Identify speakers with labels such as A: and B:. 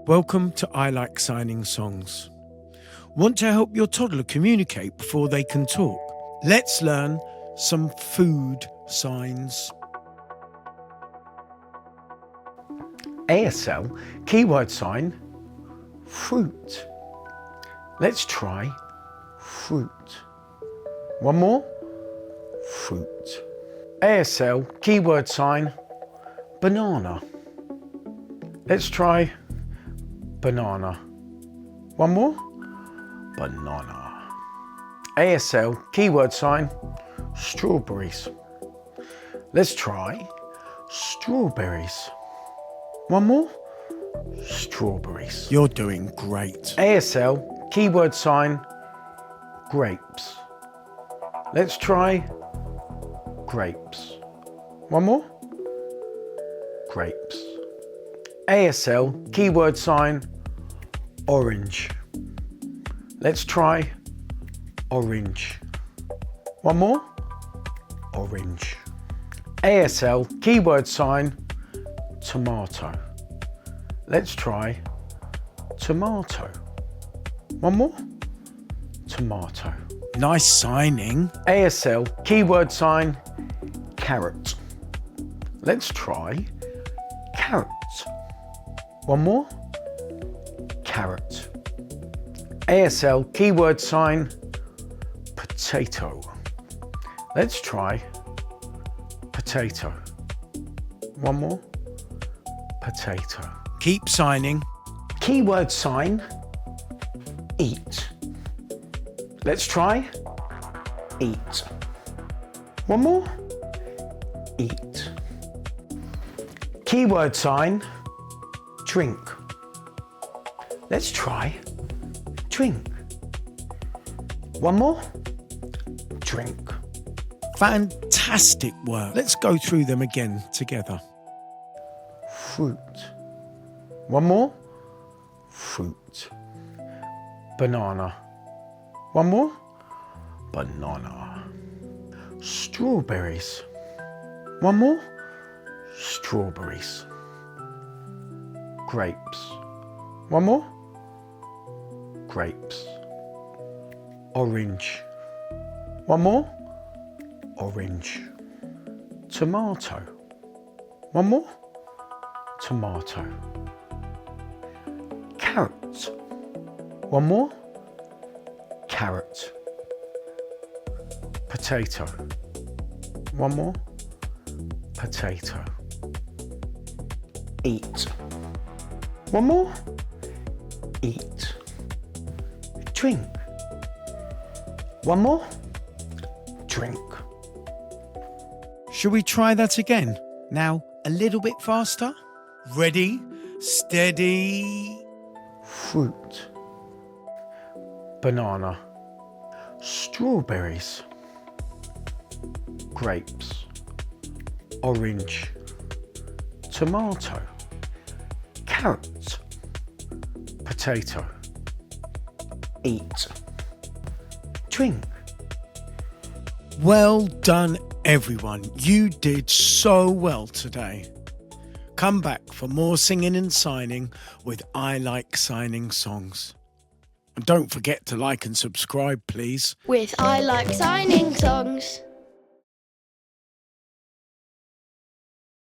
A: Welcome to I Like Signing Songs. Want to help your toddler communicate before they can talk? Let's learn some food signs. ASL, keyword sign, fruit. Let's try fruit. One more, fruit. ASL, keyword sign, banana. Let's try banana. One more, banana. ASL, keyword sign, strawberries. Let's try strawberries. One more, strawberries. You're doing great. ASL, keyword sign, grapes. Let's try grapes. One more, grapes. ASL, keyword sign, orange. Let's try orange. One more, orange. ASL, keyword sign, tomato. Let's try tomato. One more, tomato. Nice signing. ASL, keyword sign, carrot. Let's try carrot. One more, carrot. ASL, keyword sign, potato. Let's try potato. One more, potato. Keep signing. Keyword sign, eat. Let's try eat. One more, eat. Keyword sign, drink. Let's try drink. One more, drink. Fantastic work. Let's go through them again together. Fruit. One more, fruit. Banana. One more, banana. Strawberries. One more, strawberries. Grapes. One more, grapes. Orange. One more, orange. Tomato. One more, tomato. Carrot. One more, carrot. Potato. One more, potato. Eat. One more, eat. Drink. One more, drink. Should we try that again? Now, a little bit faster. Ready, steady. Fruit. Banana. Strawberries. Grapes. Orange. Tomato. Carrot. Potato. Eat. Drink. Well done, everyone. You did so well today. Come back for more singing and signing with I Like Signing Songs. And don't forget to like and subscribe, please.
B: With I Like Signing Songs.